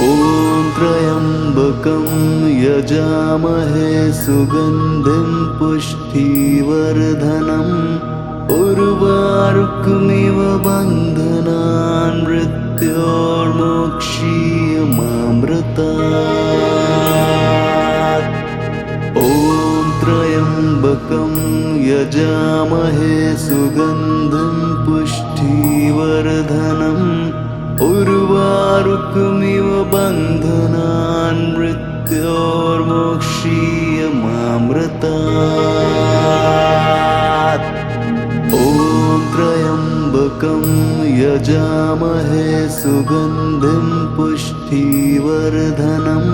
ॐ त्र्यम्बकं यजामहे सुगन्धिं पुष्टिवर्धनम् उर्वारुकमिव बन्धनान् मृत्योर्मोक्षीयमामृतात्। ॐ त्र्यम्बकं यजामहे सुगन्धिं पुष्टिवर्धनम् उर्वारुकमिव बन्धनान् मृत्योर्मोक्षीयमामृतात्। ॐ त्र्यम्बकं यजामहे सुगन्धिं पुष्टिवर्धनम्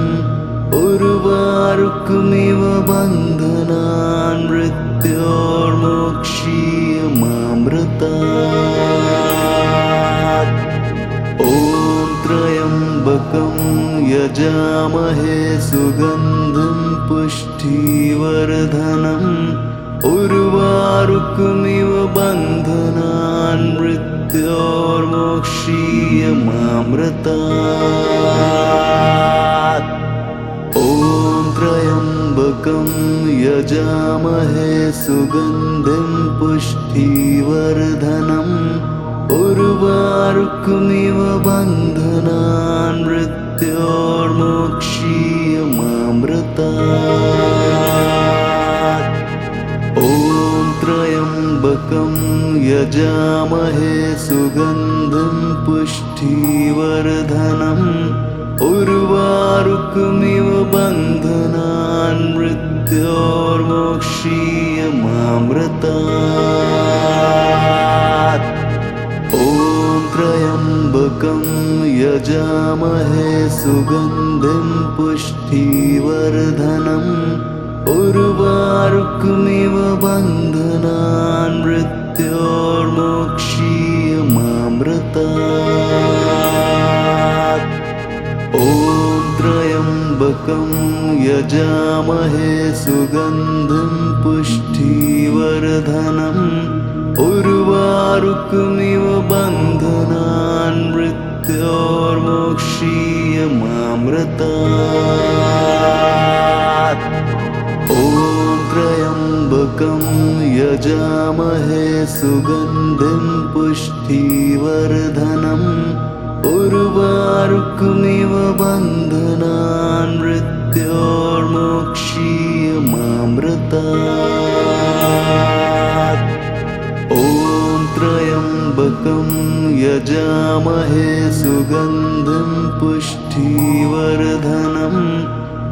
उर्वारुकमिव बन्धनान् मृत्योर्मोक्षीयमामृतात्। ॐ त्र्यम्बकं यजामहे सुगन्धिं पुष्टिवर्धनम् उर्वारुकमिव बन्धनान् मृत्योर्मोक्षीयमामृतात्। ॐ त्र्यम्बकं यजामहे सुगन्धिं पुष्टिवर्धनम् उर्वारुकमिव बन्धनान् मृत्योर्मोक्षीयमामृतात्। ॐ त्र्यम्बकं यजामहे सुगन्धिं पुष्टिवर्धनम् उर्वारुकमिव बन्धनान् मृत्योर्मोक्षीयमामृतात्। ॐ त्र्यम्बकं यजामहे सुगन्धिं पुष्टिवर्धनम् उर्वारुकमिव बन्धनान् मृत्योर्मोक्षीयमामृतात्। ॐ त्र्यम्बकं यजामहे सुगन्धिं पुष्टिवर्धनम् उर्वारुकमिव बन्धनान् मृत्योर्मोक्षीयमामृतात्। ॐ त्र्यम्बकं यजामहे सुगन्धिं पुष्टिवर्धनम् उर्वारुकमिव बन्धनान् मृत्योर्मोक्षीयमामृतात्। ॐ त्र्यम्बकं यजामहे सुगन्धिं पुष्टिवर्धनम्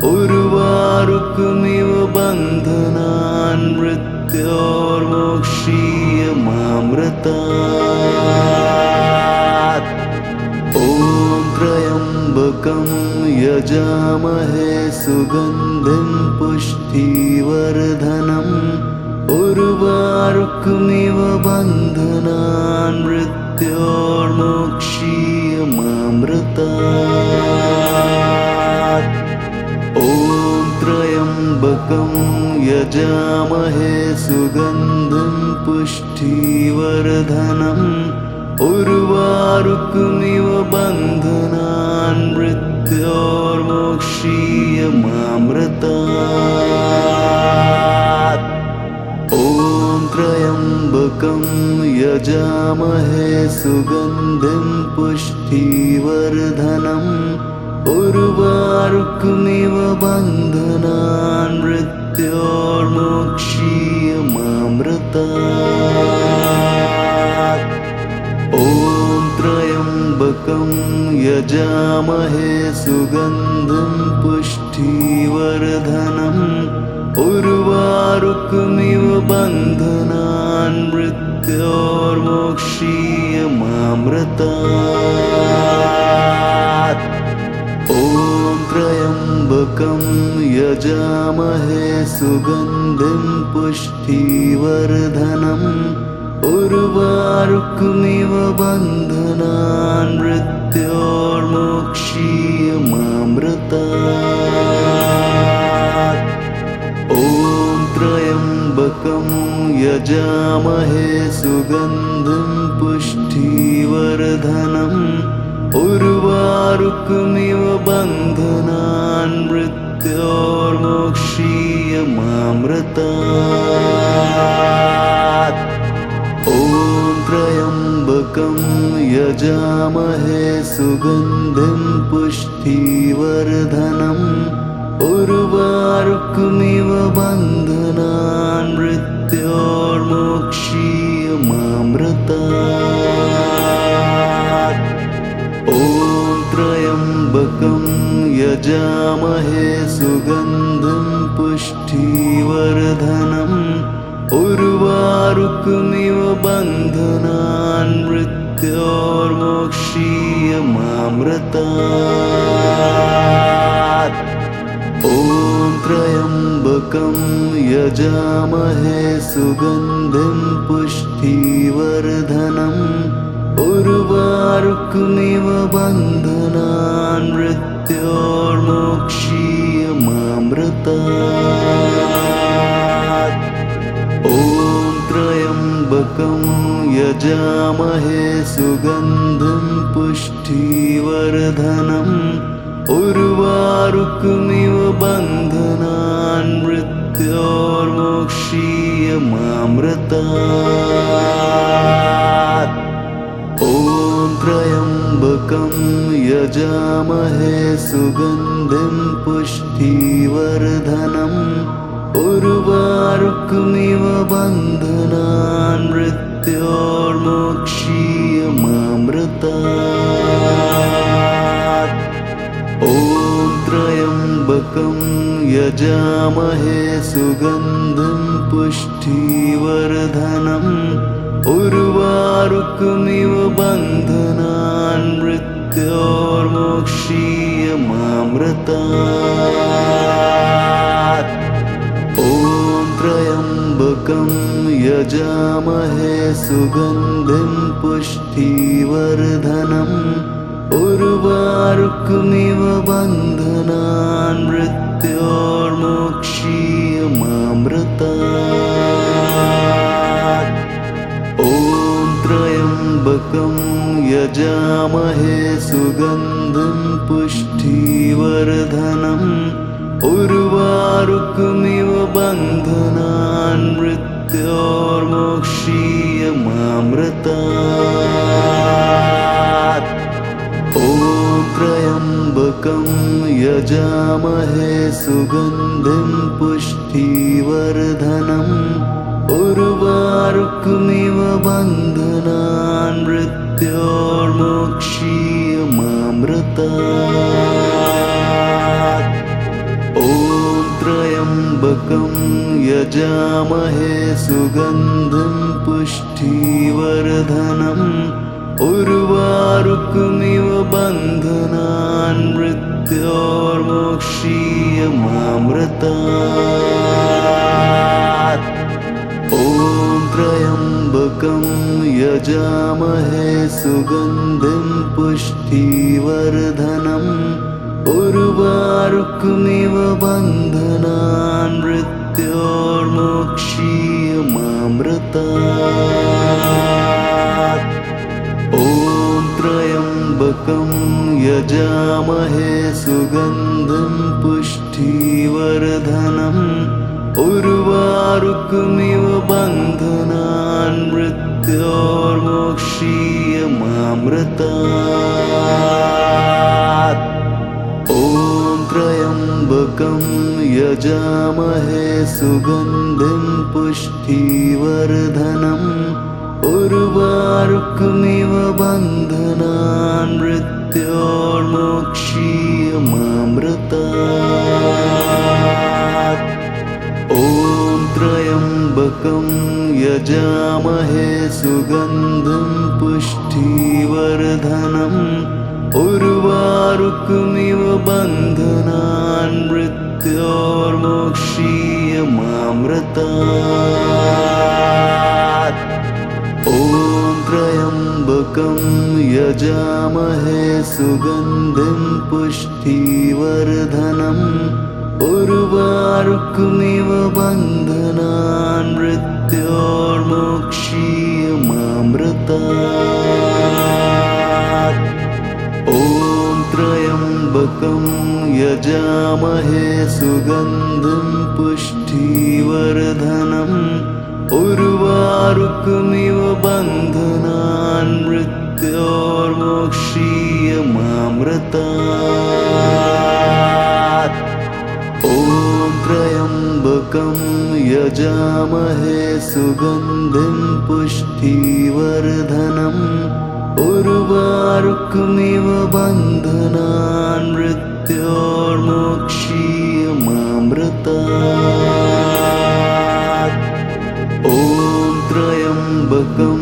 उर्वारुकमिव बन्धनान् मृत्योर्मोक्षीयमामृतात्। ॐ त्र्यम्बकं यजामहे सुगन्धिं पुष्टिवर्धनम् उर्वारुकमिव बन्धनान् मृत्योर्मोक्षीयमामृतात्। ॐ त्र्यम्बकं यजामहे सुगन्धिं पुष्टिवर्धनम् उर्वारुकमिव बन्धनान् मृत्योर्मोक्षीयमामृतात्। ॐ त्र्यम्बकं यजामहे सुगन्धिं पुष्टिवर्धनम् उर्वारुकमिव बन्धनान् मृत्योर्मोक्षीयमामृतात्। ॐ त्र्यम्बकं यजामहे सुगन्धिं पुष्टिवर्धनम् उर्वारुकमिव बन्धनान् मृत्योर्मोक्षीयमामृतात्। ॐ त्र्यम्बकं यजामहे सुगन्धिं पुष्टिवर्धनम् उर्वारुकमिव बन्धनान् मृत्योर्मोक्षीयमामृतात्। ॐ त्र्यम्बकं यजामहे सुगन्धिं पुष्टिवर्धनम् उर्वारुकमिव बन्धनान् मृत्योर्मोक्षीयमामृतात्। ॐ त्र्यम्बकं यजामहे सुगन्धिं पुष्टिवर्धनम् उर्वारुकमिव बन्धनान् मृत्योर्मोक्षीयमामृतात्। ॐ त्र्यम्बकं यजामहे सुगन्धिं पुष्टिवर्धनम् उर्वारुकमिव बन्धनान् मृत्योर्मोक्षीयमामृतात्। ॐ त्र्यम्बकं यजामहे सुगन्धिं पुष्टिवर्धनम् उर्वारुकमिव बन्धनान् मृत्योर्मोक्षीयमामृतात्। ॐ त्र्यम्बकं यजामहे सुगन्धिं पुष्टिवर्धनम् उर्वारुकमिव बन्धनान् मृत्योर्मोक्षीयमामृतात्। ॐ त्र्यम्बकं यजामहे सुगन्धिं पुष्टिवर्धनम् उर्वारुकमिव बन्धनान् मृत्योर्मोक्षीयमामृतात्। ॐ त्र्यम्बकं यजामहे सुगन्धिं पुष्टिवर्धनम् उर्वारुकमिव बन्धनान् मृत्योर्मोक्षीयमामृतात्। ॐ त्र्यम्बकं यजामहे सुगन्धिं पुष्टिवर्धनम् उर्वारुकमिव बन्धनान् मृत्योर्मोक्षीयमामृतात्। ॐ त्र्यम्बकं यजामहे सुगन्धिं पुष्टिवर्धनम् उर्वारुकमिव बन्धनान् मृत्योर्मोक्षीयमामृतात्। ॐ त्र्यम्बकं यजामहे सुगन्धिं पुष्टिवर्धनम् उर्वारुकमिव बन्धनान् मृत्योर्मोक्षीयमामृतात्। ॐ त्र्यम्बकं यजामहे सुगन्धिं पुष्टिवर्धनम् उर्वारुकमिव बन्धनान् मृत्योर्मोक्षीयमामृतात्। ॐ त्र्यम्बकं यजामहे सुगन्धिं पुष्टिवर्धनम् उर्वारुकमिव बन्धनान् मृत्योर्मोक्षीयमामृतात्। ॐ त्र्यम्बकं यजामहे सुगन्धिं पुष्टिवर्धनम् उर्वारुकमिव बन्धनान् मृत्योर्मोक्षीयमामृतात्। ॐ त्र्यम्बकं यजामहे सुगन्धिं पुष्टिवर्धनम् उर्वारुकमिव बन्धनान् मृत्योर्मोक्षीयमामृतात्। ॐ त्र्यम्बकं यजामहे सुगन्धिं पुष्टिवर्धनम् उर्वारुकमिव बन्धनान् मृत्योर्मोक्षीयमामृतात्। ॐ त्र्यम्बकं यजामहे सुगन्धिं पुष्टिवर्धनम् उर्वारुकमिव बन्धनान् मृत्योर्मोक्षीयमामृतात्। ॐ त्र्यम्बकं यजामहे सुगन्धिं पुष्टिवर्धनम् उर्वारुकमिव बन्धनान् मृत्योर्मोक्षीयमामृतात्। ॐ त्र्यम्बकं यजामहे सुगन्धिं पुष्टिवर्धनम् उर्वारुकमिव बन्धनान् मृत्योर्मोक्षीयमामृतात्। ॐ त्र्यम्बकं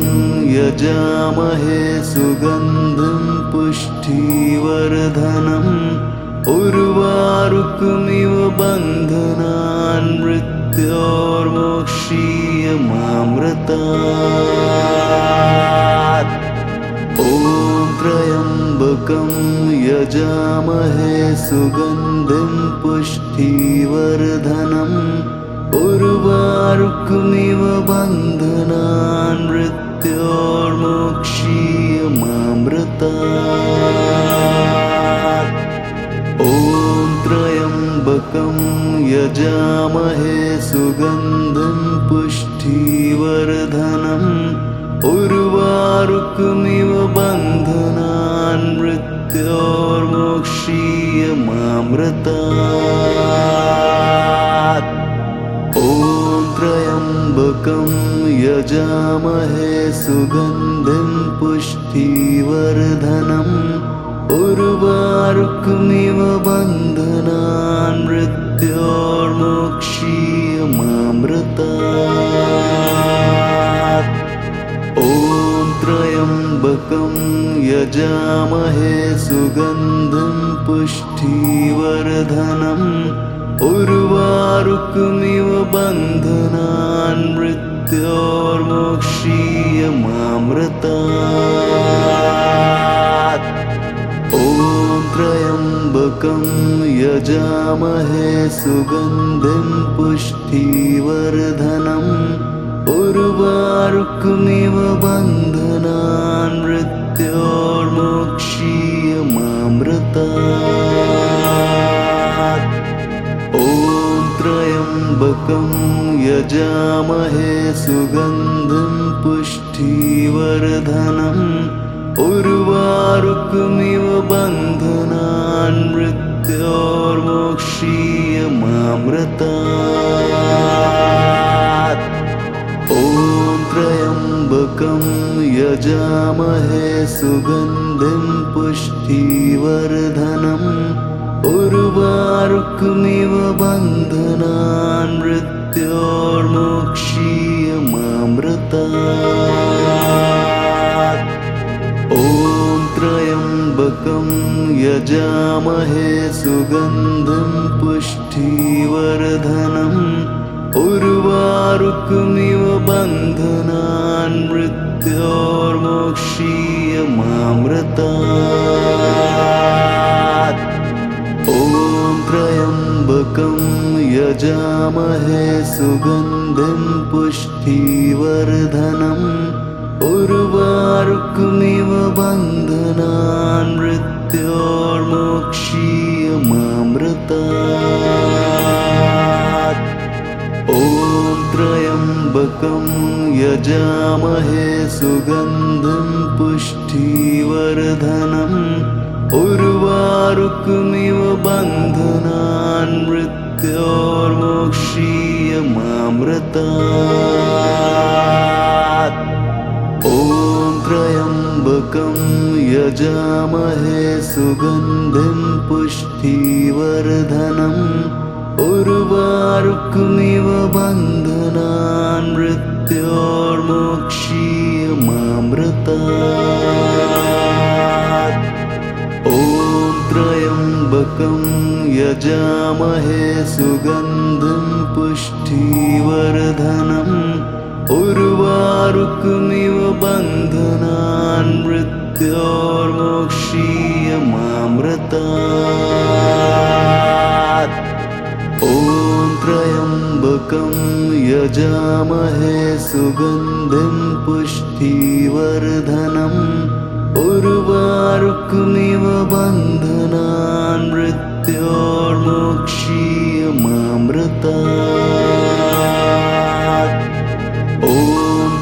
यजामहे सुगन्धिं पुष्टिवर्धनम् उर्वारुकमिव बन्धनान् मृत्योर्मोक्षीयमामृतात्। ॐ त्र्यम्बकं यजामहे सुगन्धिं पुष्टिवर्धनम् उर्वारुकमिव बन्धनान् मृत्योर्मोक्षीयमामृतात्। ॐ त्र्यम्बकं यजामहे सुगन्धिं पुष्टिवर्धनम् उर्वारुकमिव बन्धनान् मृत्योर्मोक्षीयमामृतात्। ॐ त्र्यम्बकं यजामहे सुगन्धिं पुष्टिवर्धनम् उर्वारुकमिव बन्धनान् मृत्योर्मोक्षीयमामृतात्। ॐ त्र्यम्बकं यजामहे सुगन्धिं पुष्टिवर्धनम् उर्वारुकमिव बन्धनान् मृत्योर्मोक्षीयमामृतात्। ॐ त्र्यम्बकं यजामहे सुगन्धिं पुष्टिवर्धनम् उर्वारुकमिव बन्धनान् मृत्योर्मोक्षीयमामृतात्। ॐ त्र्यम्बकं यजामहे सुगन्धिं पुष्टिवर्धनम् उर्वारुकमिव बन्धनान् मृत्योर्मोक्षीयमामृतात्। ॐ त्र्यम्बकं यजामहे सुगन्धिं पुष्टिवर्धनम् उर्वारुकमिव बन्धनान् मृत्योर्मोक्षीयमामृतात्। ॐ त्र्यम्बकं यजामहे सुगन्धिं पुष्टिवर्धनम् उर्वारुकमिव बन्धनान् मृत्योर्मोक्षीयमामृतात्। ॐ त्र्यम्बकं यजामहे सुगन्धिं पुष्टिवर्धनम् उर्वारुकमिव बन्धनान् मृत्योर्मोक्षीयमामृतात्। ॐ त्र्यम्बकं यजामहे सुगन्धिं पुष्टिवर्धनम् उर्वारुकमिव बन्धनान् मृत्योर्मोक्षीयमामृतात्। ॐ त्र्यम्बकं यजामहे सुगन्धिं पुष्टिवर्धनम् उर्वारुकमिव बन्धनान् मृत्योर्मोक्षीयमामृतात्। ॐ त्र्यम्बकं यजामहे सुगन्धिं पुष्टिवर्धनम् उर्वारुकमिव बन्धनान् मृत्योर्मोक्षीयमामृतात्। ॐ त्र्यम्बकं यजामहे सुगन्धिं पुष्टिवर्धनम् उर्वारुकमिव बन्धनान् मृत्योर्मोक्षीयमामृतात्। ॐ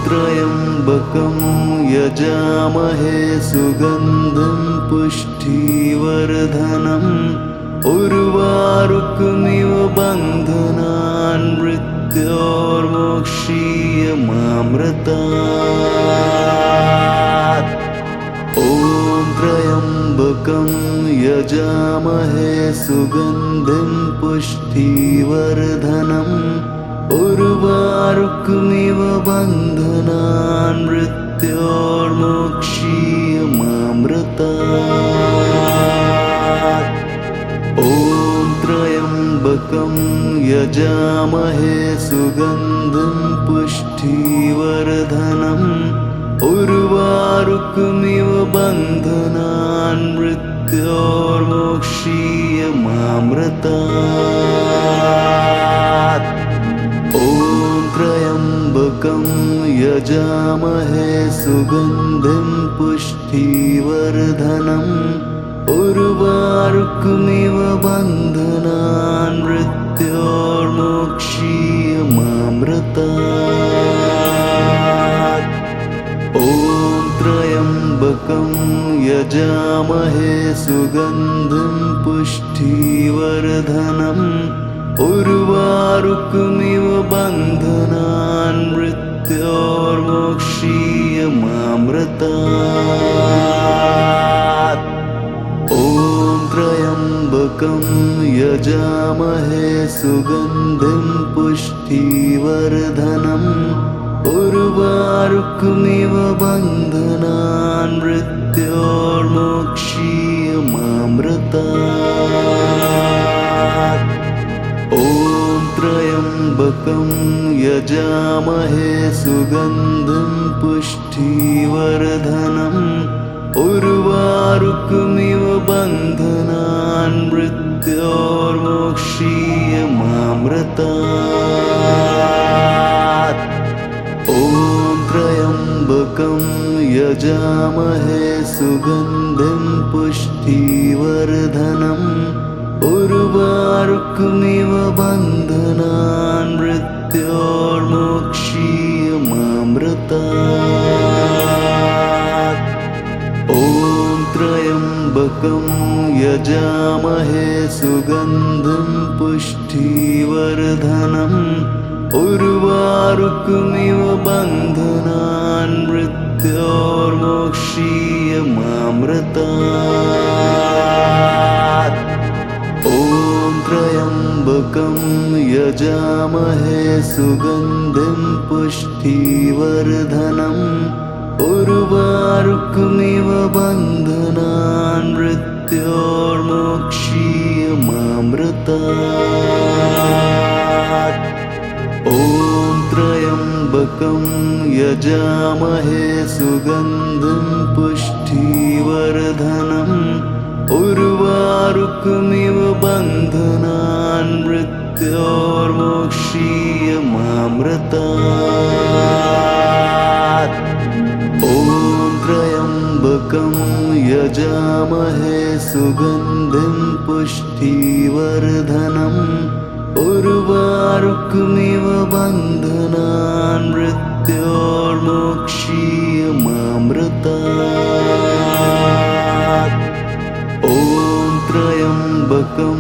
त्र्यम्बकं यजामहे सुगन्धिं पुष्टिवर्धनम् उर्वारुकमिव बन्धनान् मृत्योर्मोक्षीयमामृतात्। ॐ त्र्यम्बकं यजामहे सुगन्धिं पुष्टिवर्धनम् उर्वारुकमिव बन्धनान् मृत्योर्मोक्षीयमामृतात्। ॐ त्र्यम्बकं यजामहे सुगन्धिं पुष्टिवर्धनम् उर्वारुकमिव बन्धनान् मृत्योर्मोक्षीयमामृतात्। ॐ त्र्यम्बकं यजामहे सुगन्धिं पुष्टिवर्धनम् उर्वारुकमिव बन्धनान् मृत्योर्मोक्षीयमामृतात्। ॐ त्र्यम्बकं यजामहे सुगन्धिं पुष्टिवर्धनम् उर्वारुकमिव बन्धनान् मृत्योर्मोक्षीयमामृतात्। ॐ त्र्यम्बकं यजामहे सुगन्धिं पुष्टिवर्धनम् उर्वारुकमिव बन्धनान् मृत्योर्मोक्षीयमामृतात्। ॐ त्र्यम्बकं यजामहे सुगन्धिं पुष्टिवर्धनम् उर्वारुकमिव बन्धनान् मृत्योर्मोक्षीयमामृतात्। ॐ त्र्यम्बकं यजामहे सुगन्धिं पुष्टिवर्धनम् उर्वारुकमिव बन्धनान् मृत्योर्मोक्षीयमामृतात्। ॐ त्र्यम्बकं यजामहे सुगन्धिं पुष्टिवर्धनम् उर्वारुकमिव बन्धनान् मृत्योर्मोक्षीयमामृतात्। ॐ त्र्यम्बकं यजामहे सुगन्धिं पुष्टिवर्धनम् उर्वारुकमिव बन्धनान् मृत्योर्मोक्षीयमामृतात्। ॐ त्र्यम्बकं यजामहे सुगन्धिं पुष्टिवर्धनम् उर्वारुकमिव बन्धनान् मृत्योर्मोक्षीयमामृतात्। ॐ त्र्यम्बकं यजामहे सुगन्धिं पुष्टिवर्धनम् उर्वारुकमिव बन्धनान् मृत्योर्मोक्षीयमामृतात्। ॐ त्र्यम्बकं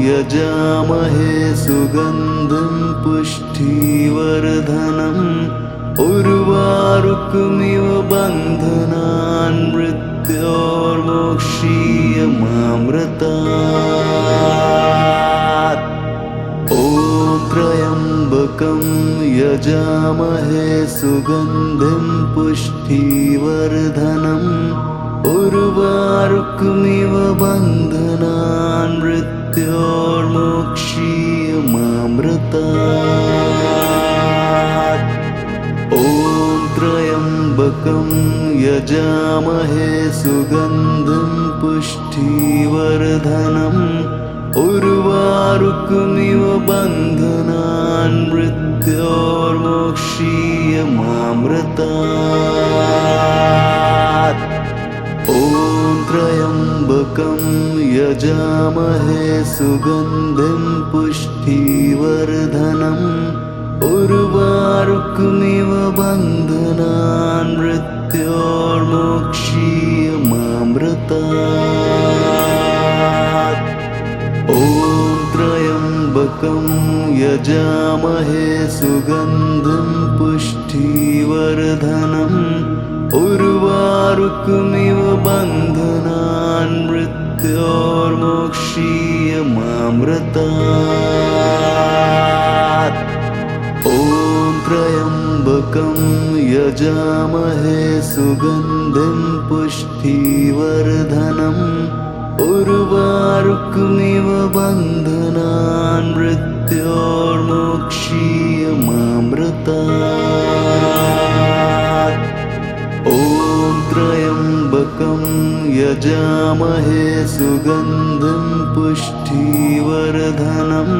यजामहे सुगन्धिं पुष्टिवर्धनम् उर्वारुकमिव बन्धनान् मृत्योर्मोक्षीयमामृतात्। ॐ त्र्यम्बकं यजामहे सुगन्धिं पुष्टिवर्धनम् उर्वारुकमिव बन्धनान् मृत्योर्मोक्षीयमामृतात्। ॐ त्र्यम्बकं यजामहे सुगन्धिं पुष्टिवर्धनम् उर्वारुकमिव बन्धनान् मृत्योर्मोक्षीयमामृतात्। ॐ त्र्यम्बकं यजामहे सुगन्धिं पुष्टिवर्धनम् उर्वारुकमिव बन्धनान् मृत्योर्मोक्षीयमामृतात्। ॐ त्र्यम्बकं यजामहे सुगन्धिं पुष्टिवर्धनम् उर्वारुकमिव बन्धनान् मृत्योर्मोक्षीयमामृतात्। ॐ त्र्यम्बकं यजामहे सुगन्धिं पुष्टिवर्धनम् उर्वारुकमिव बन्धनान् मृत्योर्मोक्षीयमामृतात्। ॐ त्र्यम्बकं यजामहे सुगन्धिं पुष्टिवर्धनम्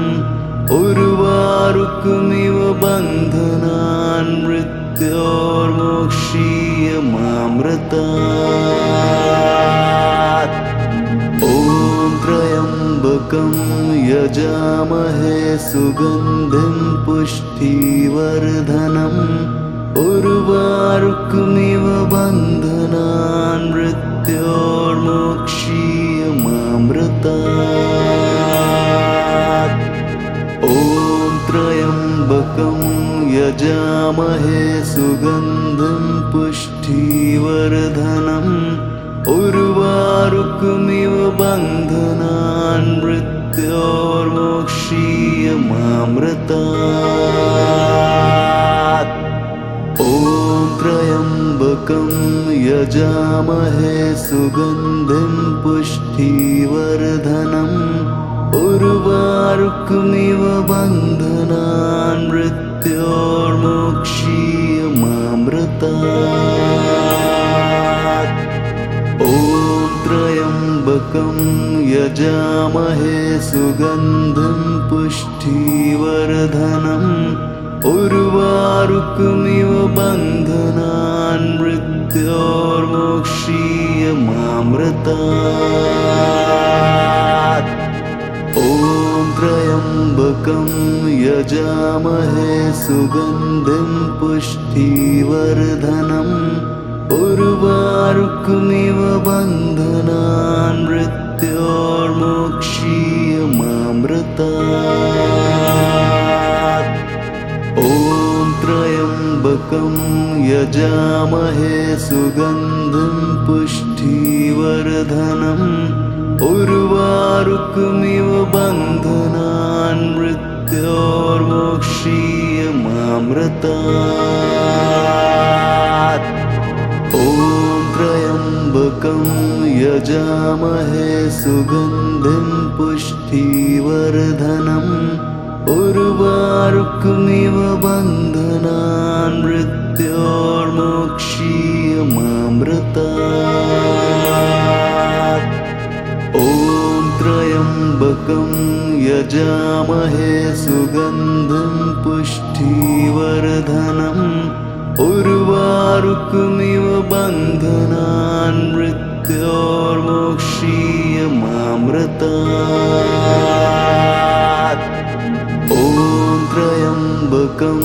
उर्वारुकमिव बन्धनान् मृत्योर्मोक्षीयमामृतात्। ॐ त्र्यम्बकं यजामहे सुगन्धिं पुष्टिवर्धनम् उर्वारुकमिव बन्धनान् मृत्योर्मोक्षीयमामृतात्। ॐ त्र्यम्बकं यजामहे सुगन्धिं पुष्टिवर्धनम् उर्वारुकमिव बन्धनान् मृत्योर्मोक्षीयमामृतात्। ॐ त्र्यम्बकं यजामहे सुगन्धिं पुष्टिवर्धनम् उर्वारुकमिव बन्धनान् मृत्योर्मोक्षीयमामृतात्। ॐ त्र्यम्बकं यजामहे सुगन्धिं पुष्टिवर्धनम् उर्वारुकमिव बन्धनान् मृत्योर्मोक्षीयमामृतात्। ॐ त्र्यम्बकं यजामहे सुगन्धिं पुष्टिवर्धनम् उर्वारुकमिव बन्धनान् मृत्योर्मोक्षीयमामृतात्। ॐ त्र्यम्बकं यजामहे सुगन्धिं पुष्टिवर्धनम् उर्वारुकमिव बन्धनान् मृत्योर्मोक्षीयमामृतात्। ॐ त्र्यम्बकं यजामहे सुगन्धिं पुष्टिवर्धनम् उर्वारुकमिव बन्धनान् मृत्योर्मोक्षीयमामृतात्। ॐ त्र्यम्बकं यजामहे सुगन्धिं पुष्टिवर्धनम् उर्वारुकमिव बन्धनान् मृत्योर्मोक्षीयमामृतात्। ॐ त्र्यम्बकं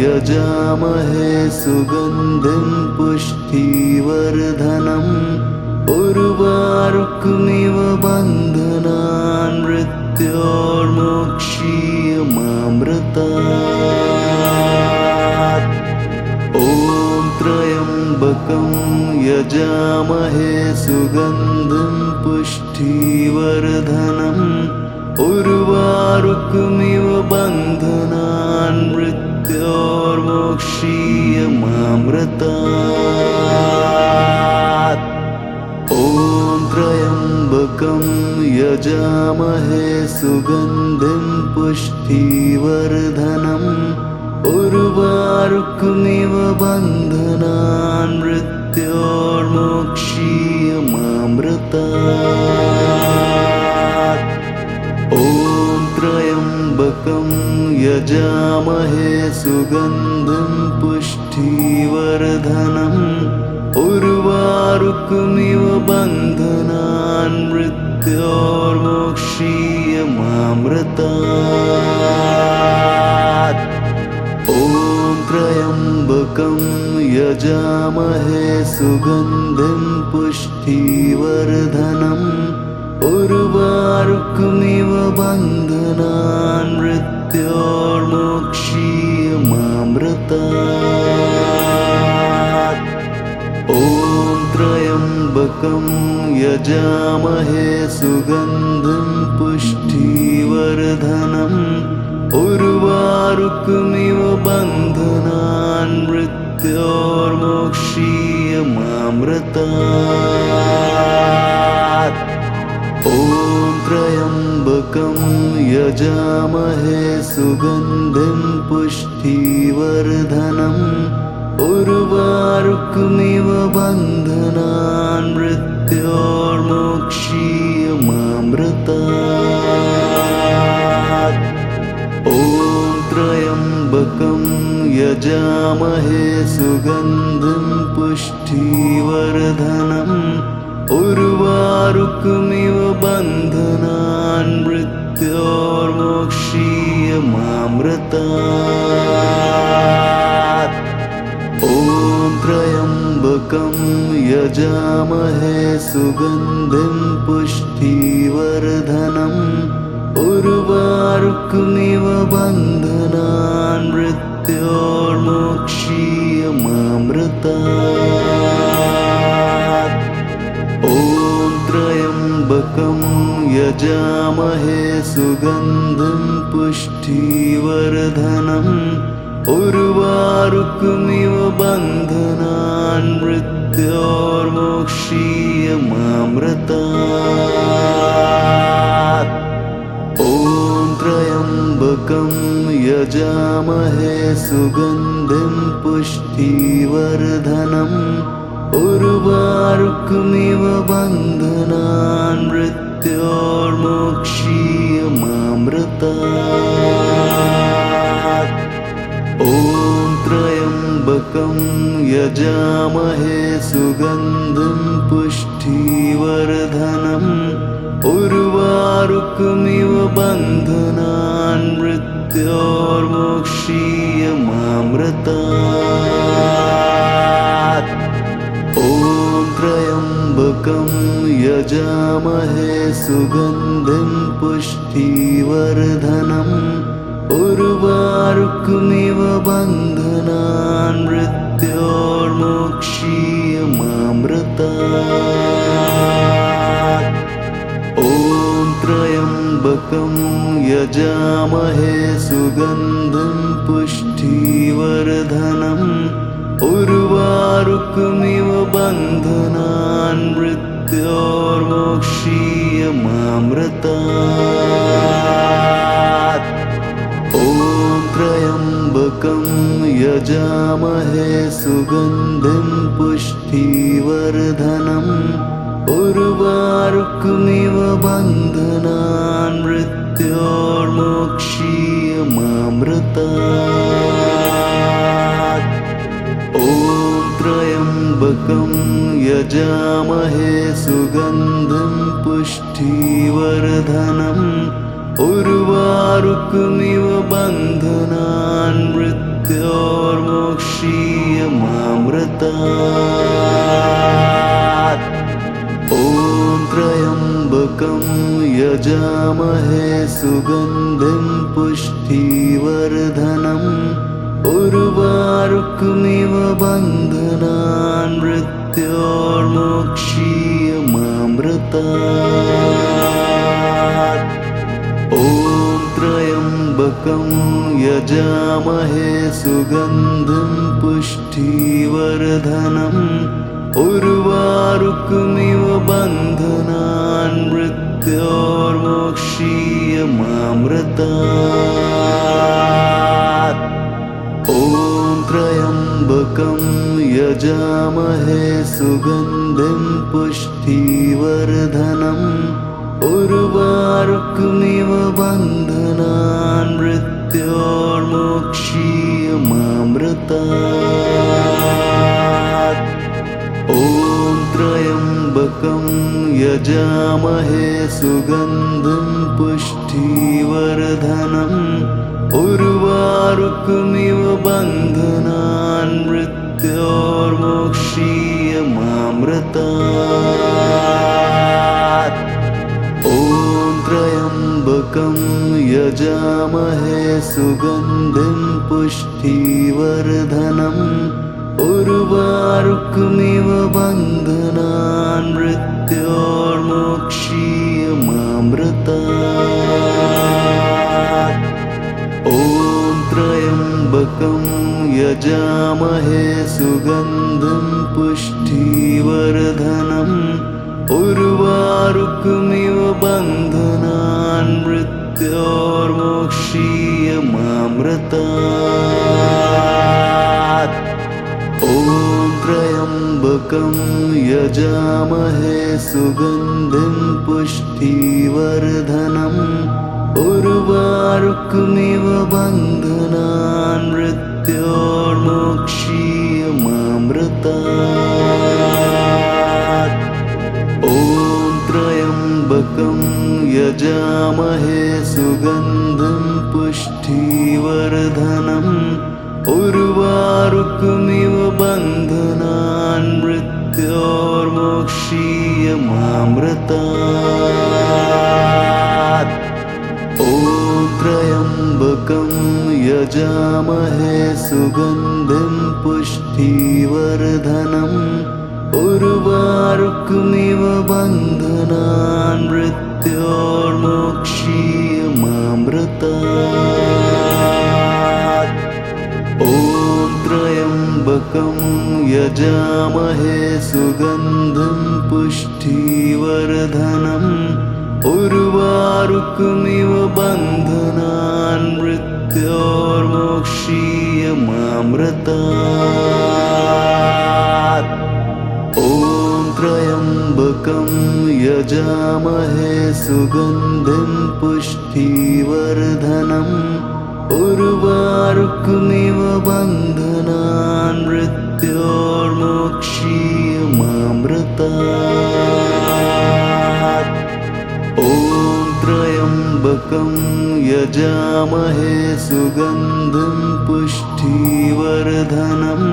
यजामहे सुगन्धिं पुष्टिवर्धनम् उर्वारुकमिव बन्धनान् मृत्योर्मोक्षीयमामृतात्। ॐ त्र्यम्बकं यजामहे सुगन्धिं पुष्टिवर्धनम् उर्वारुकमिव बन्धनान् मृत्योर्मोक्षीयमामृतात्। ॐ त्र्यम्बकं यजामहे सुगन्धिं पुष्टिवर्धनम् उर्वारुकमिव बन्धनान् मृत्योर्मोक्षीयमामृतात्। ॐ त्र्यम्बकं यजामहे सुगन्धिं पुष्टिवर्धनम् उर्वारुकमिव बन्धनान् मृत्योर्मोक्षीयमामृतात्। ॐ त्र्यम्बकं यजामहे सुगन्धिं पुष्टिवर्धनम् उर्वारुकमिव बन्धनान् मृत्योर्मोक्षीयमामृतात्। ॐ त्र्यम्बकं यजामहे सुगन्धिं पुष्टिवर्धनम् उर्वारुकमिव बन्धनान् मृत्योर्मोक्षीयमामृतात्। ॐ त्र्यम्बकं यजामहे सुगन्धिं पुष्टिवर्धनम् उर्वारुकमिव बन्धनान् मृत्योर्मोक्षीयमामृतात्। ॐ त्र्यम्बकं यजामहे सुगन्धिं पुष्टिवर्धनम् उर्वारुकमिव बन्धनान् मृत्योर्मोक्षीयमामृतात्। ॐ त्र्यम्बकं यजामहे सुगन्धिं पुष्टिवर्धनम् उर्वारुकमिव बन्धनान् मृत्योर्मोक्षीयमामृतात्। ॐ त्र्यम्बकं यजामहे सुगन्धिं पुष्टिवर्धनम् उर्वारुकमिव बन्धनान् मृत्योर्मोक्षीयमामृतात्। ॐ त्र्यम्बकं यजामहे सुगन्धिं पुष्टिवर्धनम् उर्वारुकमिव बन्धनान् मृत्योर्मोक्षीयमामृतात्। ॐ त्र्यम्बकं यजामहे सुगन्धिं पुष्टिवर्धनम् उर्वारुकमिव बन्धनान् मृत्योर्मोक्षीयमामृतात्। ॐ त्र्यम्बकं यजामहे सुगन्धिं पुष्टिवर्धनम् उर्वारुकमिव बन्धनान् मृत्योर्मोक्षीयमामृतात्। ॐ त्र्यम्बकं यजामहे सुगन्धिं पुष्टिवर्धनम् उर्वारुकमिव बन्धनान् मृत्योर्मोक्षीयमामृतात्। ॐ त्र्यम्बकं यजामहे सुगन्धिं पुष्टिवर्धनम् उर्वारुकमिव बन्धनान् मृत्योर्मोक्षीयमामृतात्। ॐ त्र्यम्बकं यजामहे सुगन्धिं पुष्टिवर्धनम् उर्वारुकमिव बन्धनान् मृत्योर्मोक्षीयमामृतात्। ॐ त्र्यम्बकं यजामहे सुगन्धिं पुष्टिवर्धनम् उर्वारुकमिव बन्धनान् मृत्योर्मोक्षीयमामृतात्। ॐ त्र्यम्बकं यजामहे सुगन्धिं पुष्टिवर्धनम् उर्वारुकमिव बन्धनान् मृत्योर्मोक्षीयमामृतात्। ॐ त्र्यम्बकं यजामहे सुगन्धिं पुष्टिवर्धनम् उर्वारुकमिव बन्धनान् मृत्योर्मोक्षीयमामृतात्। ॐ त्र्यम्बकं यजामहे सुगन्धिं पुष्टिवर्धनम् उर्वारुकमिव बन्धनान् मृत्योर्मोक्षीयमामृतात्। ॐ त्र्यम्बकं यजामहे सुगन्धिं पुष्टिवर्धनम् उर्वारुकमिव बन्धनान् मृत्योर्मोक्षीयमामृतात्। ॐ त्र्यम्बकं यजामहे सुगन्धिं पुष्टिवर्धनम् उर्वारुकमिव बन्धनान् मृत्योर्मोक्षीयमामृतात्। ॐ त्र्यम्बकं यजामहे सुगन्धिं पुष्टिवर्धनम् उर्वारुकमिव बन्धनान् मृत्योर्मोक्षीयमामृतात्। ॐ त्र्यम्बकं यजामहे सुगन्धिं पुष्टिवर्धनम् उर्वारुकमिव बन्धनान् मृत्योर्मोक्षीयमामृतात्। ॐ त्र्यम्बकं यजामहे सुगन्धिं पुष्टिवर्धनम् उर्वारुकमिव बन्धनान् मृत्योर्मोक्षीयमामृतात्। ॐ त्र्यम्बकं यजामहे सुगन्धिं पुष्टिवर्धनम् उर्वारुकमिव बन्धनान् मृत्योर्मोक्षीयमामृतात्। ॐ त्र्यम्बकं यजामहे सुगन्धिं पुष्टिवर्धनम् उर्वारुकमिव बन्धनान् मृत्योर्मोक्षीयमामृतात्। ॐ त्र्यम्बकं यजामहे सुगन्धिं पुष्टिवर्धनम्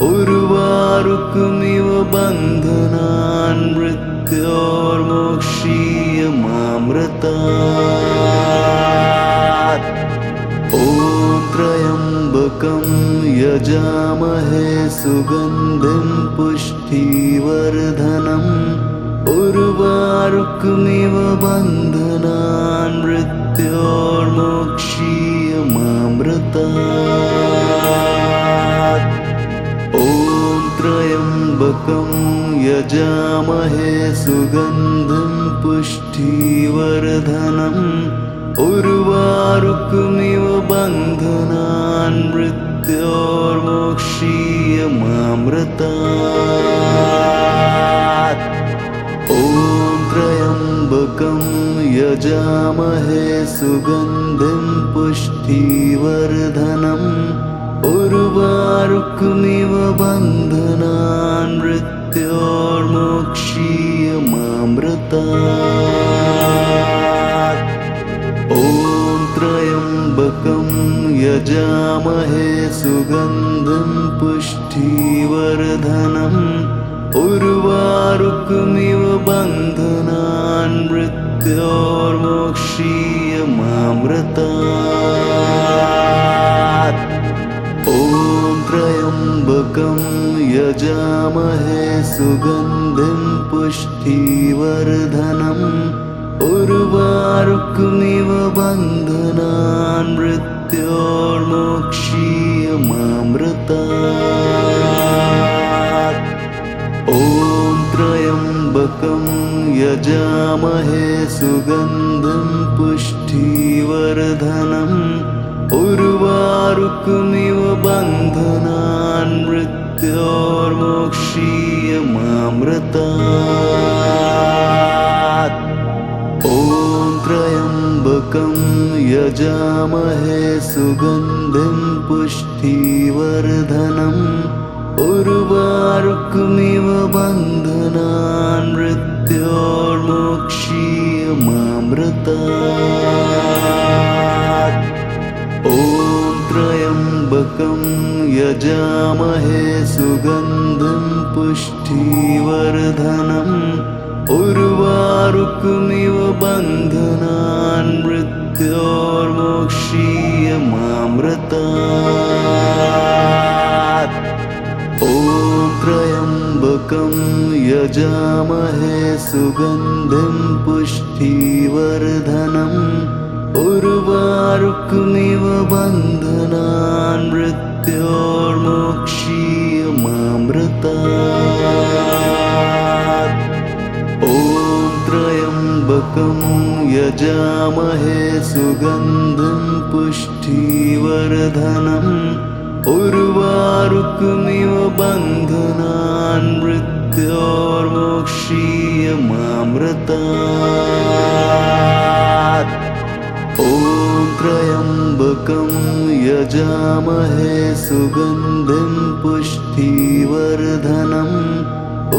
उर्वारुकमिव बन्धनान् मृत्योर्मोक्षीयमामृतात्। ॐ त्र्यम्बकं यजामहे सुगन्धिं पुष्टिवर्धनम् उर्वारुकमिव बन्धनान् मृत्योर्मोक्षीयमामृतात्। ॐ त्र्यम्बकं यजामहे सुगन्धिं पुष्टिवर्धनम् उर्वारुकमिव बन्धनान् मृत्योर्मोक्षीयमामृतात्। ॐ त्र्यम्बकं यजामहे सुगन्धिं पुष्टिवर्धनम् उर्वारुकमिव बन्धनान् मृत्योर्मोक्षीयमामृतात्। ॐ त्र्यम्बकं यजामहे सुगन्धिं पुष्टिवर्धनम् उर्वारुकमिव बन्धनान् मृत्योर्मोक्षीयमामृतात्। ॐ त्र्यम्बकं यजामहे सुगन्धिं पुष्टिवर्धनम् उर्वारुकमिव बन्धनान् मृत्योर्मोक्षीयमामृतात्। ॐ त्र्यम्बकं यजामहे सुगन्धिं पुष्टिवर्धनम् उर्वारुकमिव बन्धनान् मृत्योर्मोक्षीयमामृतात्। ॐ त्र्यम्बकं यजामहे सुगन्धिं पुष्टिवर्धनम् उर्वारुकमिव बन्धनान् ॐ त्र्यम्बकं यजामहे सुगन्धिं पुष्टिवर्धनम् उर्वारुकमिव बन्धनान् मृत्योर्मोक्षीयमामृतात् ॐ त्र्यम्बकं यजामहे सुगन्धिं पुष्टिवर्धनम् उर्वारुकमिव बन्धनान् मृत्योर्मोक्षीयमामृतात् ॐ त्र्यम्बकं यजामहे सुगन्धिं पुष्टिवर्धनम् उर्वारुकमिव बन्धनान् मृत्योर्मोक्षीयमामृतात् ॐ त्र्यम्बकं यजामहे सुगन्धिं पुष्टिवर्धनम्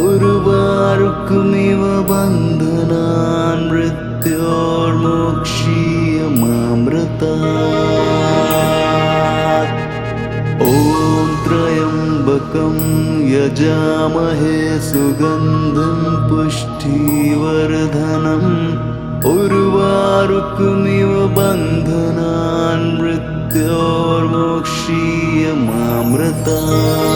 उर्वारुकमिव बन्धनान् मृत्योर्मोक्षीयमामृतात् ॐ त्र्यम्बकं यजामहे सुगन्धिं पुष्टिवर्धनम् उर्वारुकमिव बन्धनान् मृत्योर्मोक्षीयमामृतात्